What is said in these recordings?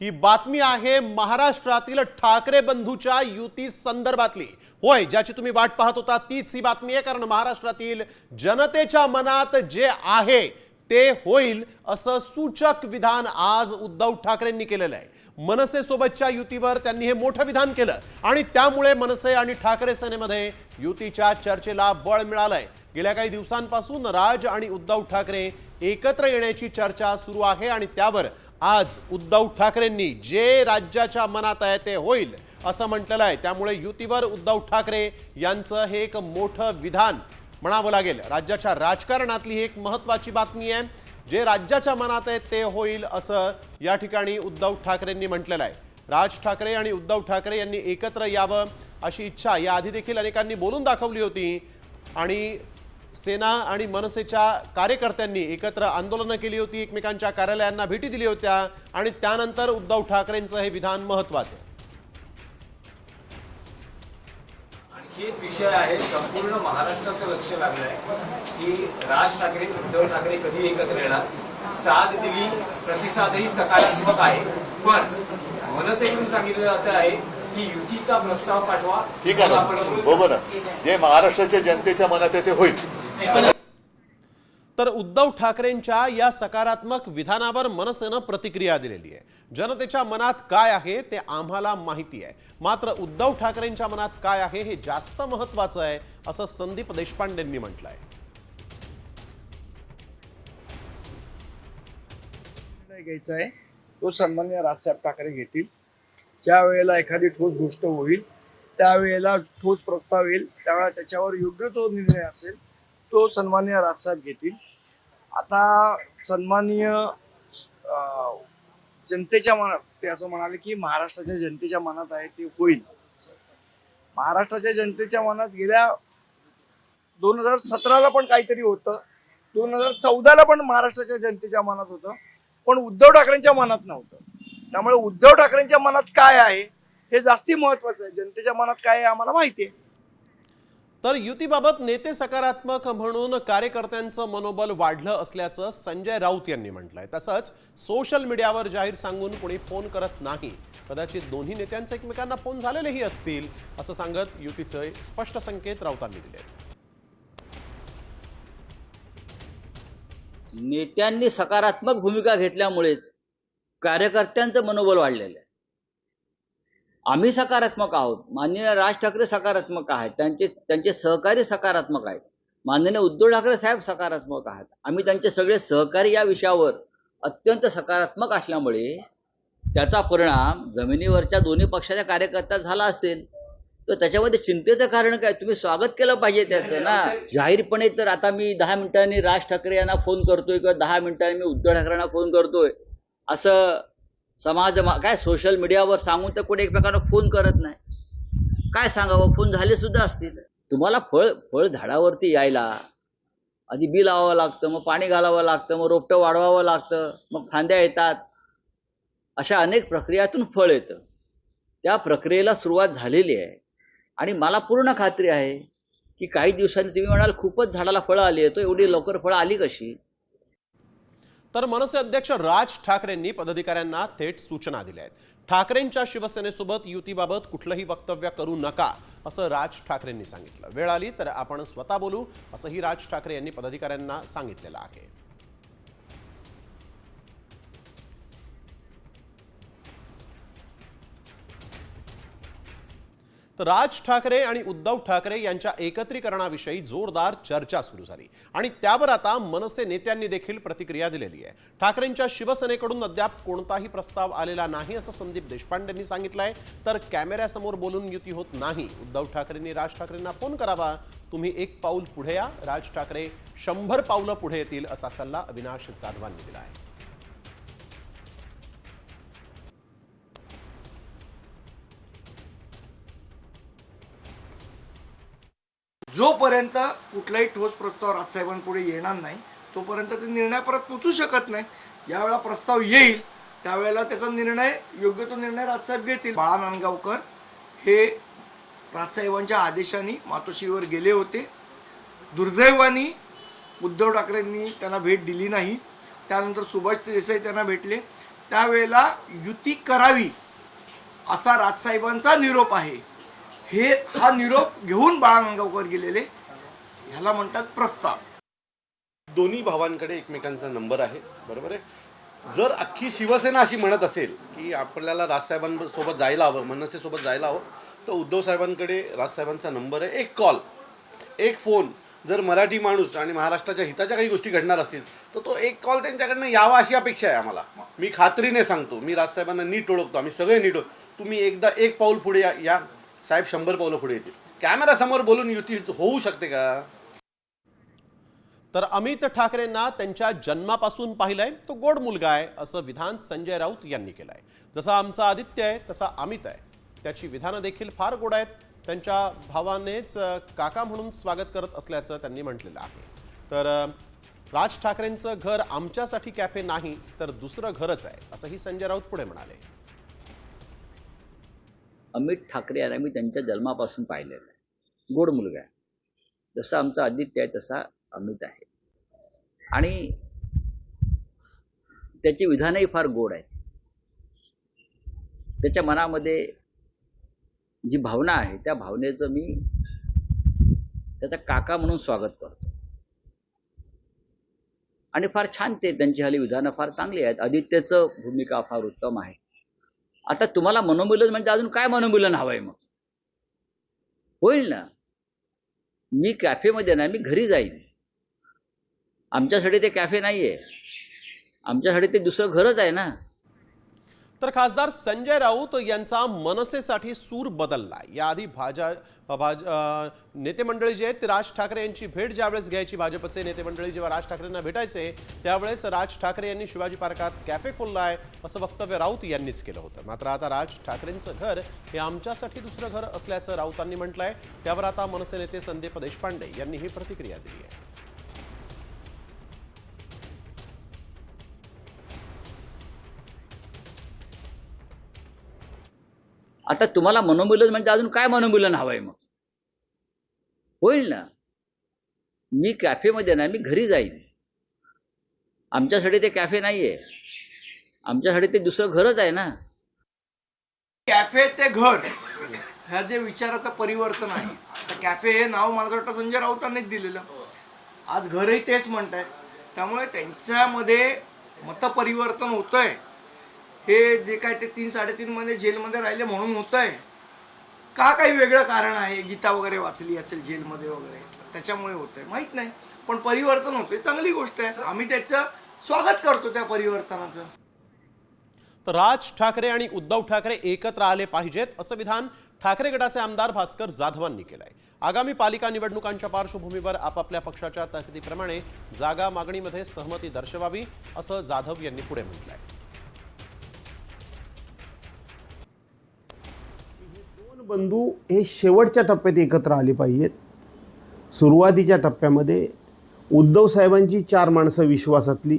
ही बातमी आहे महाराष्ट्रातील ठाकरे बंधूच्या युती संदर्भातली। होय, ज्याची तुम्ही वाट पाहत होता तीच ही बातमी आहे, कारण महाराष्ट्रातील जनतेच्या मनात जे आहे ते होईल असं सूचक विधान आज उद्धव ठाकरेंनी केलेलं आहे। मनसे सोबतच्या युतीवर त्यांनी हे मोठं विधान केलं आणि त्यामुळे मनसे आणि ठाकरे सेनेमध्ये युतीच्या चर्चेला बळ मिळालंय। गेल्या काही दिवसांपासून राज आणि उद्धव ठाकरे एकत्र येण्याची चर्चा सुरू आहे आणि त्यावर आज उद्धव ठाकरेंनी जे राज्याच्या मनात आहे ते होईल असं म्हटलेलं आहे। त्यामुळे युतीवर उद्धव ठाकरे यांचं हे एक मोठं विधान म्हणावं लागेल। राज्याच्या राजकारणातली एक महत्त्वाची बातमी आहे, जे राज्याच्या मनात आहे ते होईल असं या ठिकाणी उद्धव ठाकरेंनी म्हटलेलं आहे। राज ठाकरे आणि उद्धव ठाकरे यांनी एकत्र यावं अशी इच्छा याआधी देखील अनेकांनी बोलून दाखवली होती आणि सेना आणि मनसेच्या कार्यकर्त्यांनी एकत्र आंदोलनं केली होती, एकमेकांच्या कार्यालयांना भेटी दिली होत्या आणि त्यानंतर उद्धव ठाकरेंचं हे विधान महत्त्वाचं आहे। आणखी एक विषय आहे, संपूर्ण महाराष्ट्राचं लक्ष लागलंय की राज ठाकरे उद्धव ठाकरे कधी एकत्र येणार। साथ दिली, प्रतिसादही सकारात्मक आहे, पण मनसेकडून सांगितलं जात आहे की युतीचा प्रस्ताव पाठवा। ठीक आहे ना, बघू ना, जे महाराष्ट्राच्या जनतेच्या मनात आहे ते होईल। तर उद्धव ठाकरेंच्या या सकारात्मक विधानावर मनसेनं प्रतिक्रिया दिलेली आहे। जनतेच्या मनात काय आहे ते आम्हाला माहिती आहे, मात्र उद्धव ठाकरेंच्या मनात काय आहे हे जास्त महत्त्वाचं आहे असं संदीप देशपांडेंनी म्हटलंय। घ्यायचा आहे तो सन्माननीय राजसाहेब ठाकरे घेतील। ज्या वेळेला एखादी ठोस गोष्ट होईल, त्यावेळेला ठोस प्रस्ताव येईल, त्यावेळेला त्याच्यावर योग्य तो निर्णय असेल तो सन्माननीय राजसाहेब घेतील। आता सन्माननीय जनतेच्या मनात ते असं म्हणाले की महाराष्ट्राच्या जनतेच्या मनात आहे ते होईल। महाराष्ट्राच्या जनतेच्या मनात गेल्या 2017ला पण काहीतरी होतं, 2014ला पण महाराष्ट्राच्या जनतेच्या मनात होतं, पण उद्धव ठाकरेंच्या मनात नव्हतं। त्यामुळे उद्धव ठाकरेंच्या मनात काय आहे हे जास्ती महत्वाचं आहे। जनतेच्या मनात काय आहे आम्हाला माहिती आहे। तर युतीबाबत नेते सकारात्मक म्हणून कार्यकर्त्यांचं मनोबल वाढलं असल्याचं संजय राऊत यांनी म्हटलंय। तसंच सोशल मीडियावर जाहीर सांगून कोणी फोन करत नाही, कदाचित दोन्ही नेत्यांचे एकमेकांना फोन झालेलेही असतील असं सांगत युतीचे स्पष्ट संकेत राऊतांनी दिले। नेत्यांनी सकारात्मक भूमिका घेतल्यामुळेच कार्यकर्त्यांचं मनोबल वाढलेलं आहे। आम्ही सकारात्मक आहोत, माननीय राज ठाकरे सकारात्मक आहेत, त्यांचे सहकारी सकारात्मक आहेत, माननीय उद्धव ठाकरे साहेब सकारात्मक आहेत। आम्ही त्यांचे सगळे सहकारी या विषयावर अत्यंत सकारात्मक असल्यामुळे त्याचा परिणाम जमिनीवरच्या दोन्ही पक्षाच्या कार्यकर्त्यात झाला असेल तर त्याच्यामध्ये चिंतेचं कारण काय? तुम्ही स्वागत केलं पाहिजे त्याचं ना। जाहीरपणे तर आता मी 10 मिनिटांनी राज ठाकरे यांना फोन करतोय किंवा 10 मिनिटांनी मी उद्धव ठाकरेंना फोन करतोय असं काय सोशल मीडियावर सांगून तर कोणी एकमेकांना फोन करत नाही। काय सांगावं, फोन झाले सुद्धा असतील। तुम्हाला फळ झाडावरती यायला आधी बी लावावं लागतं, मग पाणी घालावं लागतं, मग रोपटं वाढवावं लागतं, मग फांद्या येतात, अशा अनेक प्रक्रियातून फळ येतं। त्या प्रक्रियेला सुरुवात झालेली आहे आणि मला पूर्ण खात्री आहे की काही दिवसांनी तुम्ही म्हणाल खूपच झाडाला फळं आली आहे, तो एवढी लवकर फळं आली कशी? तर मनसे अध्यक्ष राज ठाकरेंनी पदाधिकाऱ्यांना थेट सूचना दिल्या आहेत। ठाकरेंच्या शिवसेनेसोबत युतीबाबत कुठलंही वक्तव्य करू नका असं राज ठाकरेंनी सांगितलं। वेळ आली तर आपण स्वतः बोलू असंही राज ठाकरे यांनी पदाधिकाऱ्यांना सांगितलेलं आहे। तर राज ठाकरे आणि उद्धव ठाकरे यांच्या एकत्रीकरणाविषयी जोरदार चर्चा सुरू झाली आणि त्यावर आता मनसे नेत्यांनी देखील प्रतिक्रिया दिलेली आहे। ठाकरेंच्या शिवसेनेकडून अद्याप कोणताही प्रस्ताव आलेला नाही असं संदीप देशपांडेंनी सांगितलंय। तर कॅमेऱ्यासमोर बोलून युती होत नाही, उद्धव ठाकरेंनी राज ठाकरेंना फोन करावा, तुम्ही एक पाऊल पुढे या, राज ठाकरे 100 पावलं पुढे येतील असा सल्ला अविनाश जाधवांनी दिला आहे। जोपर्यंत कुठलाही ठोस प्रस्ताव राजसाहेबांपुढे येणार नाही तोपर्यंत ते निर्णयापर्यंत पोहोचू शकत नाही। ज्यावेळेला प्रस्ताव येईल त्यावेळेला त्याचा निर्णय, योग्य तो निर्णय राजसाहेब घेतील। बाळा नांदगावकर हे राजसाहेबांच्या आदेशाने मातोश्रीवर गेले होते। दुर्दैवाने उद्धव ठाकरेंनी त्यांना भेट दिली नाही। त्यानंतर सुभाष देसाई त्यांना भेटले, त्यावेळेला युती करावी असा राजसाहेबांचा निरोप आहे. हा निरोप घेऊन बाळा मांगावकर गेलेले, ह्याला म्हणतात प्रस्ताव. दोन्ही भावांकडे एकमेकांचा नंबर आहे, बरोबर आहे. जर अख्खी शिवसेना अशी म्हणत असेल की आपल्याला राजसाहेबांसोबत जायला हवं, मनसेसोबत जायला हवं, तर उद्धव साहेबांकडे राजसाहेबांचा नंबर आहे. एक कॉल, एक फोन. जर मराठी माणूस आणि महाराष्ट्राच्या हिताच्या काही गोष्टी घडणार असतील तर तो एक कॉल त्यांच्याकडनं यावा अशी अपेक्षा आहे आम्हाला. मी खात्रीने सांगतो, मी राजसाहेबांना नीट ओळखतो, आम्ही सगळे नीट तुम्ही एकदा एक पाऊल पुढे या साहेब, 100 पावलं पुढे येतील. कॅमेरासमोर बोलून युती होऊ शकते का? तर अमित ठाकरेंना त्यांच्या जन्मापासून पाहिलंय, तो गोड मुलगा आहे असं विधान संजय राऊत यांनी केलंय. जसा आमचा आदित्य आहे तसा अमित आहे. त्याची विधानं देखील फार गोड आहेत. त्यांच्या भावानेच काका म्हणून स्वागत करत असल्याचं त्यांनी म्हटलेलं आहे. तर राज ठाकरेंचं घर आमच्यासाठी कॅफे नाही तर दुसरं घरच आहे असंही संजय राऊत पुढे म्हणाले. अमित ठाकरे यांना मी त्यांच्या जन्मापासून पाहिलेलं आहे. गोड मुलगा आहे. जसा आमचा आदित्य आहे तसा अमित आहे. आणि त्याची विधानही फार गोड आहेत. त्याच्या मनामध्ये जी भावना आहे त्या भावनेचं मी त्याचा काका म्हणून स्वागत करतो. आणि फार छान त्यांची हल्ली विधानं फार चांगली आहेत. आदित्यचं भूमिका फार उत्तम आहे. आता तुम्हाला मनोमिलन म्हणजे अजून काय मनोमिलन हवंय? मग होईल ना. मी कॅफेमध्ये नाही, मी घरी जाईन. आमच्यासाठी ते कॅफे नाहीये, आमच्यासाठी ते दुसरं घरच आहे ना. तर खासदार संजय राऊत यांचा मनसेसाठी सूर बदलला. याआधी नेते मंडळी जे आहेत ते राज ठाकरे यांची भेट ज्यावेळेस घ्यायची, भाजपचे नेते मंडळी जेव्हा राज ठाकरेंना भेटायचे त्यावेळेस राज ठाकरे यांनी शिवाजी पार्कात कॅफे खोलला आहे असं वक्तव्य राऊत यांनीच केलं होतं. मात्र आता राज ठाकरेंचं घर हे आमच्यासाठी दुसरं घर असल्याचं राऊतांनी म्हटलंय. त्यावर आता मनसे नेते संदीप देशपांडे यांनी ही प्रतिक्रिया दिली आहे. आता तुम्हाला मनोमिलन म्हणजे अजून काय मनोमिलन हवंय? मग होईल ना. मी कॅफेमध्ये नाही, मी घरी जाईन. आमच्यासाठी ते कॅफे नाहीये, आमच्यासाठी ते दुसरं घरच आहे ना. कॅफे ते घर ह्या जे विचाराचं परिवर्तन आहे. आता कॅफे हे नाव मला वाटतं संजय राऊतांनीच दिलेलं. आज घरही तेच म्हणतायत. त्यामुळे त्यांच्यामध्ये मतपरिवर्तन होतंय. हे जे काय ते 3-3.5 महिने जेलमध्ये राहिले म्हणून होतंय का? काही वेगळं कारण आहे? गीता वगैरे वाचली असेल जेलमध्ये वगैरे, त्याच्यामुळे होतंय माहित नाही. पण परिवर्तन होतंय, चांगली गोष्ट आहे. आम्ही त्याचं स्वागत करतो त्या परिवर्तनाचं. तर राज ठाकरे आणि उद्धव ठाकरे एकत्र आले पाहिजेत असं विधान ठाकरे गटाचे आमदार भास्कर जाधवांनी केलंय. आगामी पालिका निवडणुकांच्या पार्श्वभूमीवर आपापल्या पक्षाच्या ताकदीप्रमाणे जागा मागणीमध्ये सहमती दर्शवावी असं जाधव यांनी पुढे म्हटलंय. बंधू हे शेवटच्या टप्प्यात एकत्र आले पाहिजेत. सुरुवातीच्या टप्प्यामध्ये उद्धव साहेबांची 4 माणसं विश्वासातली,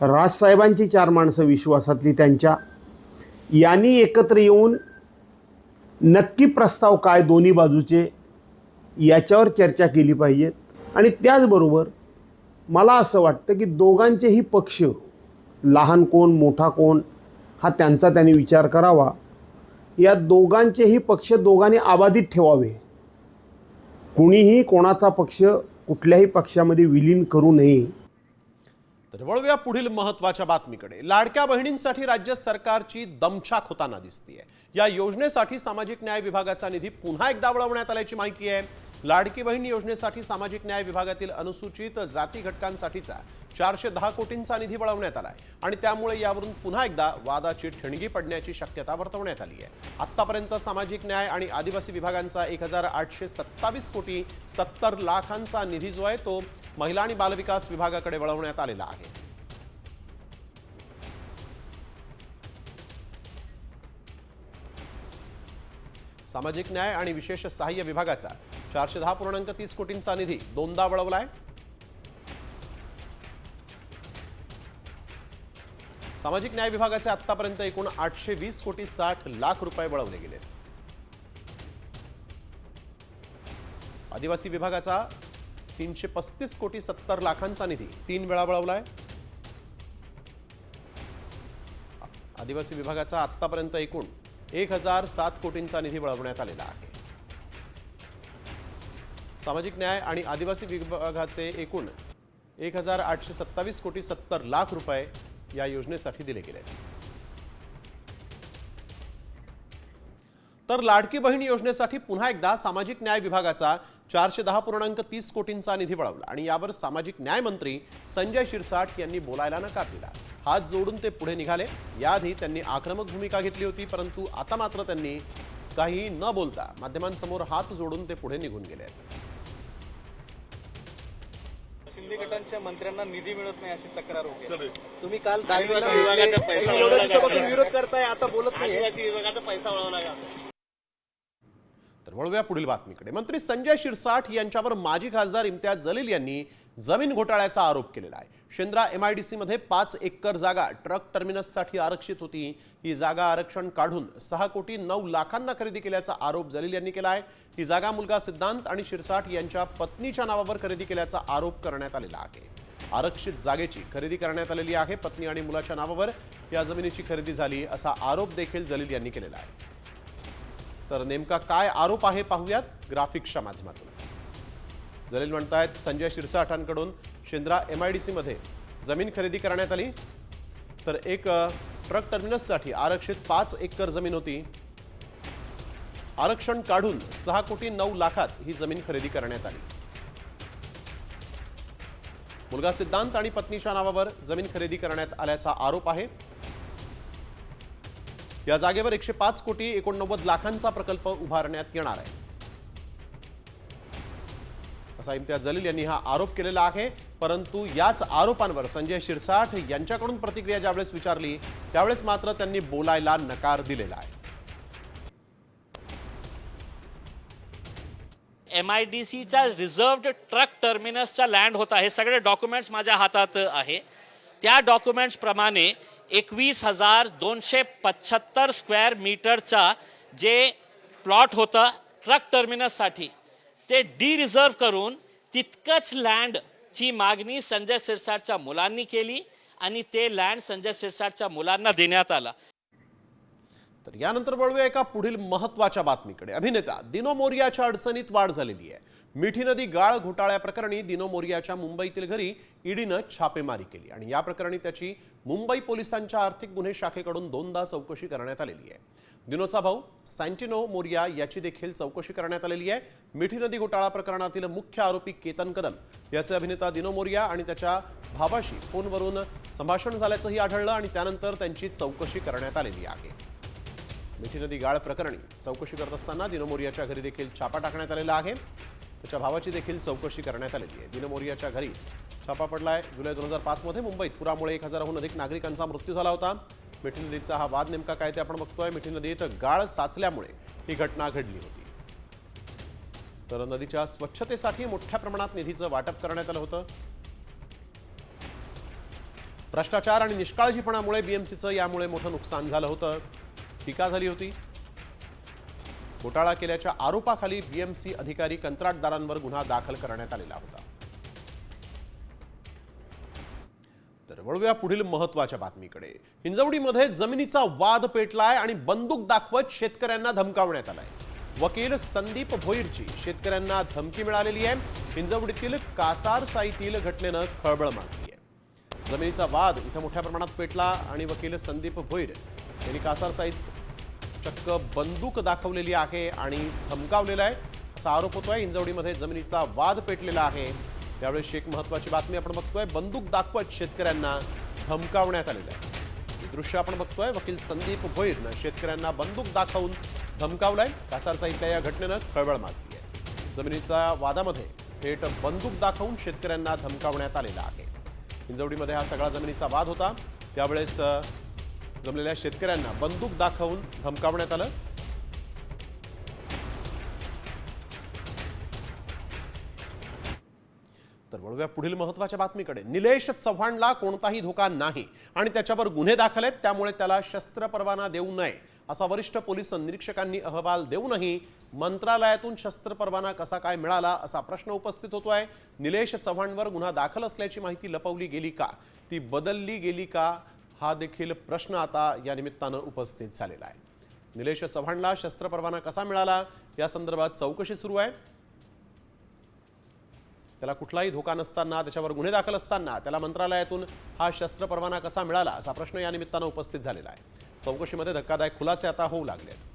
राजसाहेबांची 4 माणसं विश्वासातली त्यांच्या यांनी एकत्र येऊन नक्की प्रस्ताव काय दोन्ही बाजूचे याच्यावर चर्चा केली पाहिजेत. आणि त्याचबरोबर मला असं वाटतं की दोघांचेही पक्ष, लहान कोण मोठा कोण हा त्यांनी विचार करावा. या दोघांचेही पक्ष दोघांनी अबाधित ठेवावे. कुणीही कोणाचा पक्ष कुठल्याही पक्षामध्ये विलीन करू नये. तर वळूया पुढील महत्त्वाच्या बातमीकडे. लाडक्या बहिणींसाठी राज्य सरकारची दमछाक होताना दिसतेय. या योजनेसाठी सामाजिक न्याय विभागाचा निधी पुन्हा एकदा वळवण्यात आल्याची माहिती आहे. लाडकी बहीण योजनेसाठी सामाजिक न्याय विभागातील अनुसूचित जाती घटकांसाठीचा 410 कोटींचा निधी वळवण्यात आलाय आणि त्यामुळे यावरून पुन्हा एकदा वादाची ठिणगी पडण्याची शक्यता वर्तवण्यात आली आहे. आतापर्यंत सामाजिक न्याय आणि आदिवासी विभागांचा 1827 कोटी 70 लाखांचा निधी जो आहे तो महिला आणि बालविकास विभागाकडे वळवण्यात आलेला आहे. सामाजिक न्याय आणि विशेष सहाय्य विभागाचा 410.30 कोटींचा निधी दोनदा वळवलाय. सामाजिक न्याय विभागाचे आतापर्यंत एकूण 820 कोटी 60 लाख रुपये वळवले गेले. आदिवासी विभागाचा 335 कोटी 70 लाखांचा निधी 3 वेळा वळवलाय. आदिवासी विभागाचा आतापर्यंत एकूण 1007 कोटींचा निधी वळवण्यात आलेला आहे. सामाजिक न्याय आणि आदिवासी विभागाचे एकूण 1827 कोटी 70 लाख रुपये या योजनेसाठी दिले गेले. तर लाडकी बहीण योजनेसाठी पुन्हा एकदा सामाजिक न्याय विभागाचा 410.30 कोटींचा निधी वळवला आणि यावर सामाजिक न्याय मंत्री संजय शिरसाट यांनी बोलायला नकार दिला. हात जोडून ते पुढे निघाले. याआधी त्यांनी आक्रमक भूमिका घेतली होती, परंतु आता मात्र त्यांनी काही न बोलता माध्यमांसमोर हात जोडून ते पुढे निघून गेले. शिंदे गटांच्या मंत्र्यांना निधी मिळत नाही अशी तक्रार होती. तुम्ही काल विरोध करताय, आता बोलत नाही. विभागाचा पैसा वळवला का? तर वळूया पुढील बातमीकडे. मंत्री संजय शिरसाट यांच्यावर माजी खासदार इम्तियाज जलील यांनी जमीन घोटाळ्याचा आरोप केलेला आहे. शेंद्रा MIDC मध्ये 5 एकर जागा ट्रक टर्मिनससाठी आरक्षित होती. ही जागा आरक्षण काढून 6 कोटी 9 लाखांना खरेदी केल्याचा आरोप जलील यांनी केला आहे. ही जागा मुलगा सिद्धांत आणि शिरसाट यांच्या पत्नीच्या नावावर खरेदी केल्याचा आरोप करण्यात आलेला आहे. आरक्षित जागेची खरेदी करण्यात आलेली आहे. पत्नी आणि मुलाच्या नावावर या जमिनीची खरेदी झाली असा आरोप देखील जलील यांनी केलेला आहे. तर नेमका काय आरोप आहे पाहूयात ग्राफिक्सच्या माध्यमातून. जलील म्हणतायत संजय शिरसाटांकडून शेंद्रा MIDC मध्ये जमीन खरेदी करण्यात आली. तर एक ट्रक टर्मिनससाठी आरक्षित 5 एकर जमीन होती. आरक्षण काढून 6 कोटी 9 लाखात ही जमीन खरेदी करण्यात आली. मुलगा सिद्धांत आणि पत्नीच्या नावावर जमीन खरेदी करण्यात आल्याचा आरोप आहे. या जागेवर 105 कोटी 89 लाखांचा प्रकल्प उभारण्यात येणार आहे असा इम्तियाज जलील यांनी हा आरोप केलेला आहे. परंतु याच आरोपांवर संजय शिरसाट यांच्याकडून प्रतिक्रिया ज्यावेळेस विचारली त्यावेळेस मात्र त्यांनी बोलायला नकार दिलेला आहे. MIDCच्या रिझर्व्ड ट्रक टर्मिनसचा लँड होता. हे सगळे डॉक्युमेंट्स माझ्या हातात आहे. त्या डॉक्युमेंट्स प्रमाणे 21,275 स्क्वेअर मीटरचा जे प्लॉट होता ट्रक टर्मिनससाठी ते रिझर्व करून तितकंच लँडची मागणी संजय शिरसाटच्या मुलांनी केली आणि ते लँड संजय शिरसाटच्या मुलांना देण्यात आला. तर यानंतर वळूया एका पुढील महत्त्वाच्या बातमीकडे. अभिनेता दिनो मोरियाच्या अडचणीत वाढ झालेली आहे. मिठी नदी गाळ घोटाळ्याप्रकरणी दिनो मोरियाच्या मुंबईतील घरी ईडीनं छापेमारी केली आणि या प्रकरणी त्याची मुंबई पोलिसांच्या आर्थिक गुन्हे शाखेकडून 2दा चौकशी करण्यात आलेली आहे. दिनोचा भाऊ सँटिनो मोरिया याची देखील चौकशी करण्यात आलेली आहे. मिठी नदी घोटाळा प्रकरणातील मुख्य आरोपी केतन कदम याचे अभिनेता दिनो मोरिया आणि त्याच्या भावाशी फोनवरून संभाषण झाल्याचंही आढळलं आणि त्यानंतर त्यांची चौकशी करण्यात आलेली आहे. मिठी नदी गाळ प्रकरणी चौकशी करत असताना दिनो मोरियाच्या घरी देखील छापा टाकण्यात आलेला आहे. त्याच्या भावाची देखील चौकशी करण्यात आलेली आहे. दिनो मोरियाच्या घरी छापा पडलाय. जुलै 2005 मध्ये मुंबईत पुरामुळे 1000हून अधिक नागरिकांचा मृत्यू झाला होता. मिठी नदीचा हा वाद नेमका काय ते आपण बघतोय. मिठी नदीत गाळ साचल्यामुळे ही घटना घडली होती. तर नदीच्या स्वच्छतेसाठी मोठ्या प्रमाणात निधीचं वाटप करण्यात आलं होतं. भ्रष्टाचार आणि निष्काळजीपणामुळे BMCचं यामुळे मोठं नुकसान झालं होतं. टीका झाली होती. घोटाळा केल्याच्या आरोपाखाली BMC अधिकारी कंत्राटदारांवर गुन्हा दाखल करण्यात आलेला होता. तर वळूया पुढील महत्त्वाच्या बातमीकडे. हिंजवडीमध्ये जमिनीचा वाद पेटलाय आणि बंदूक दाखवत शेतकऱ्यांना धमकावण्यात आलाय. वकील संदीप भोईरची शेतकऱ्यांना धमकी मिळालेली आहे. हिंजवडीतील कासार साईतील घटनेनं खळबळ माजली आहे. जमिनीचा वाद इथं मोठ्या प्रमाणात पेटला आणि वकील संदीप भोईर यांनी कासार साईत चक्क बंदूक दाखवलेली आहे आणि धमकावलेला आहे असा आरोप होतोय. हिंजवडीमध्ये जमिनीचा वाद पेटलेला आहे. यावेळी एक महत्त्वाची बातमी आपण बघतोय. बंदूक दाखवत शेतकऱ्यांना धमकावण्यात आलेलं आहे. हे दृश्य आपण बघतोय. वकील संदीप भोईरनं शेतकऱ्यांना बंदूक दाखवून धमकावलंय. कासार साईतल्या या घटनेनं खळबळ माजली आहे. जमिनीच्या वादामध्ये थेट बंदूक दाखवून शेतकऱ्यांना धमकावण्यात आलेला आहे. हिंजवडीमध्ये हा सगळा जमिनीचा वाद होता. त्यावेळेस जमलेल्या शेतकऱ्यांना बंदूक दाखवून धमकावण्यात आलं. तर वळूया पुढील महत्त्वाच्या बातमीकडे. निलेश चव्हाणला कोणताही धोका नाही आणि त्याच्यावर गुन्हे दाखल आहेत, त्यामुळे त्याला शस्त्र परवाना देऊ नये असा वरिष्ठ पोलीस निरीक्षकांनी अहवाल देऊनही मंत्रालयातून शस्त्र परवाना कसा काय मिळाला असा प्रश्न उपस्थित होतोय. निलेश चव्हाणवर गुन्हा दाखल असल्याची माहिती लपवली गेली का, ती बदलली गेली का, हा देखील प्रश्न आता या निमित्तानं उपस्थित झालेला आहे. निलेश चव्हाणला शस्त्र परवाना कसा मिळाला या संदर्भात चौकशी सुरू आहे. त्याला कुठलाही धोका नसताना, त्याच्यावर गुन्हे दाखल असताना त्याला मंत्रालयातून हा शस्त्र परवाना कसा मिळाला असा प्रश्न या निमित्तानं उपस्थित झालेला आहे. चौकशीमध्ये धक्कादायक खुलासे आता होऊ लागलेत.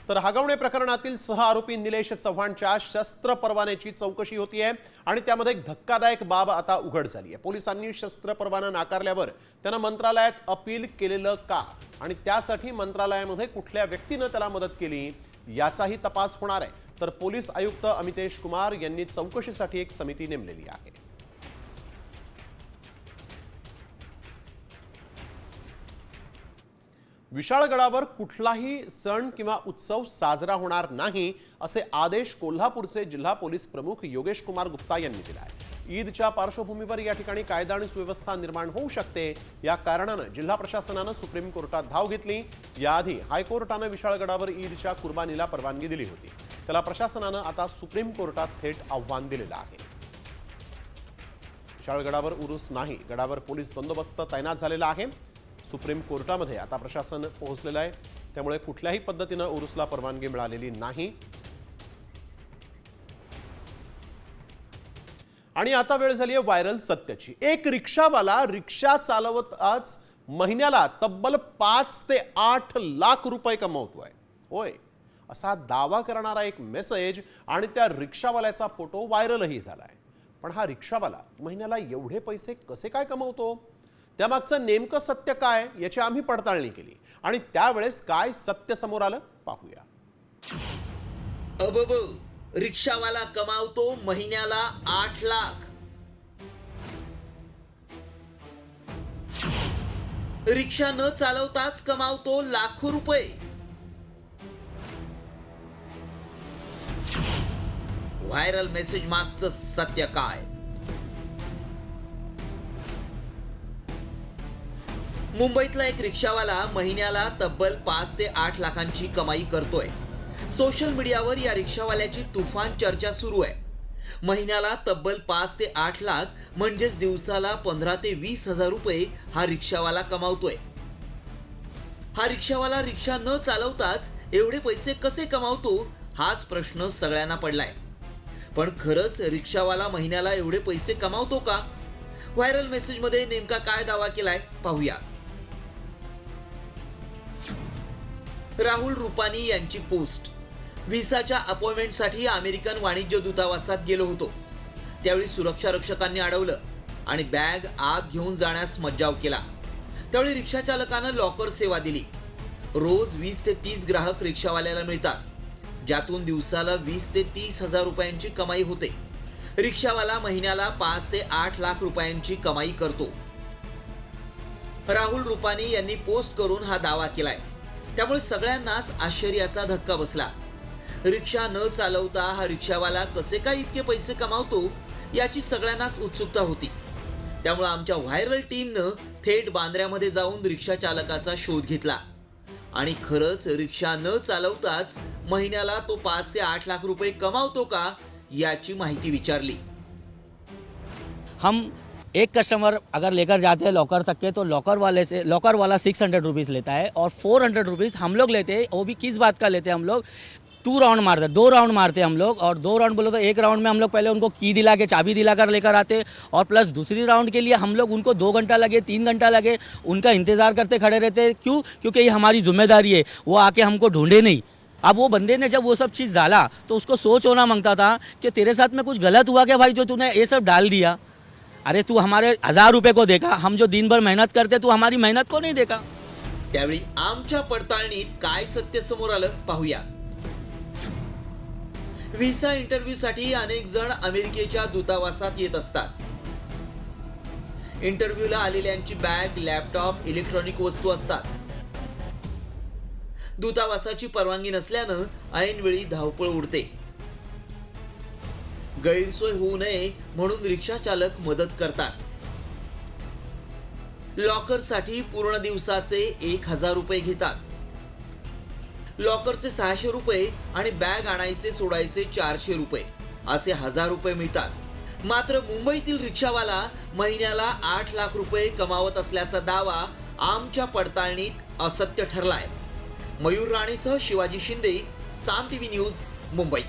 तर हगवणे प्रकरणातील 6 आरोपी निलेश चव्हाणच्या शस्त्र परवान्याची चौकशी होतीये आणि त्यामध्ये एक धक्कादायक बाब आता उघड झाली आहे. पोलिसांनी शस्त्र परवाना नाकारल्यावर त्यांना मंत्रालयात अपील केलेलं का आणि त्यासाठी मंत्रालयामध्ये कुठल्या व्यक्तीनं त्याला मदत केली याचाही तपास होणार आहे. तर पोलीस आयुक्त अमितेश कुमार यांनी चौकशीसाठी एक समिती नेमलेली आहे. विशाळगडावर कुठलाही सण किंवा उत्सव साजरा होणार नाही असे आदेश कोल्हापूरचे जिल्हा पोलीस प्रमुख योगेश कुमार गुप्ता यांनी दिले आहे. ईदच्या पार्श्वभूमीवर या ठिकाणी कायदा आणि सुव्यवस्था निर्माण होऊ शकते या कारणानं जिल्हा प्रशासनानं सुप्रीम कोर्टात धाव घेतली. याआधी हायकोर्टानं विशाळगडावर ईदच्या कुर्बानीला परवानगी दिली होती. त्याला प्रशासनानं आता सुप्रीम कोर्टात थेट आव्हान दिलेलं आहे. विशाळगडावर उरूस नाही, गडावर पोलीस बंदोबस्त तैनात झालेला आहे. सुप्रीम कोर्टामध्ये आता प्रशासन पोहोचलेलं आहे, त्यामुळे कुठल्याही पद्धतीनं उरूसला परवानगी मिळालेली नाही. आणि आता वेळ झाली आहे व्हायरल सत्याची. एक रिक्षावाला रिक्षा चालवताच महिन्याला तब्बल 5 ते 8 लाख रुपये कमवतोय. होय, असा दावा करणारा एक मेसेज आणि त्या रिक्षावाल्याचा फोटो व्हायरलही झालाय. पण हा रिक्षावाला महिन्याला एवढे पैसे कसे काय कमवतो, त्यामागचं नेमकं सत्य काय याची आम्ही पडताळणी केली आणि त्यावेळेस काय सत्य समोर आलं पाहूया. अबब, रिक्षावाला कमावतो महिन्याला 8 लाख. रिक्षा न चालवताच कमावतो लाखो रुपये. व्हायरल मेसेज मागचं सत्य काय? मुंबईतला एक रिक्षावाला महिन्याला तब्बल 5 ते 8 लाखांची कमाई करतोय. सोशल मीडियावर या रिक्षावाल्याची तुफान चर्चा सुरू आहे. महिन्याला तब्बल 5 ते 8 लाख म्हणजेच दिवसाला 15 ते 20 हजार रुपये हा रिक्षावाला कमावतोय. हा रिक्षावाला रिक्षा न चालवताच एवढे पैसे कसे कमावतो हाच प्रश्न सगळ्यांना पडलाय. पण खरंच रिक्षावाला महिन्याला एवढे पैसे कमावतो का? व्हायरल मेसेजमध्ये नेमका काय दावा केलाय पाहूया. राहुल रुपानी यांची पोस्ट. व्हिसाच्या अपॉइंटमेंटसाठी अमेरिकन वाणिज्य दूतावासात गेलो होतो. त्यावेळी सुरक्षा रक्षकांनी अडवलं आणि बॅग आत घेऊन जाण्यास मज्जाव केला. त्यावेळी रिक्षा चालकानं लॉकर सेवा दिली. रोज 20 ते 30 ग्राहक रिक्षावाल्याला मिळतात, ज्यातून दिवसाला 20 ते 30 हजार रुपयांची कमाई होते. रिक्षावाला महिन्याला 5 ते 8 लाख रुपयांची कमाई करतो. राहुल रुपानी यांनी पोस्ट करून हा दावा केलाय. त्यामुळे सगळ्यांनाच आश्चर्याचा धक्का बसला. रिक्षा न चालवता हा रिक्षावाला कसे काय इतके पैसे कमावतो याची सगळ्यांनाच उत्सुकता होती. त्यामुळे आमच्या व्हायरल टीमनं थेट बांद्र्यामध्ये जाऊन रिक्षा चालकाचा शोध घेतला आणि खरंच रिक्षा न चालवताच महिन्याला तो 5 ते 8 लाख रुपये कमावतो का याची माहिती विचारली. हम एक कस्टमर अगर लेकर जाते हैं लॉकर तक के तो लॉकर वाला 600 रुपीज़ लेता है और 400 रुपीज़ हम लोग लेते हैं. वो भी किस बात का लेते हैं हम लोग? 2 राउंड मारते हैं, 2 राउंड मारते हैं हम लोग. और 2 राउंड बोलो तो एक राउंड में हम लोग पहले उनको की दिला के चाबी दिला कर लेकर आते और प्लस दूसरी राउंड के लिए हम लोग उनको 2 घंटा लगे 3 घंटा लगे उनका इंतज़ार करते खड़े रहते. क्यों? क्योंकि ये हमारी जिम्मेदारी है. वो आके हमको ढूंढे नहीं. अब वो बंदे ने जब वो सब चीज़ डाला तो उसको सोच होना मांगता था कि तेरे साथ में कुछ गलत हुआ क्या भाई जो तूने ये सब डाल दिया. अरे तू हमारे 1000 रुपये को देखा, हम जो दिन भर मेहनत करते तू हमारी मेहनत को नहीं देखा. त्यावेळी आमच्या पडताळणीत काय सत्य समोर आलं पाहूया. व्हिसा इंटरव्ह्यूसाठी अनेक जण अमेरिकेच्या दूतावासात येत असतात. इंटरव्ह्यूला आलेल्यांची बॅग, लॅपटॉप, इलेक्ट्रॉनिक वस्तू असतात. दूतावासाची परवानगी नसल्यानं ऐनवेळी धावपळ उडते. गैरसोय होऊ नये म्हणून रिक्षा चालक मदत करतात. लॉकरसाठी पूर्ण दिवसाचे 1000 रुपये घेतात. लॉकरचे 600 रुपये आणि बॅग आणायचे सोडायचे 400 रुपये असे 1000 रुपये मिळतात. मात्र मुंबईतील रिक्षावाला महिन्याला 8 लाख रुपये कमावत असल्याचा दावा आमच्या पडताळणीत असत्य ठरलाय. मयूर राणेसह शिवाजी शिंदे, साम टीव्ही न्यूज, मुंबई.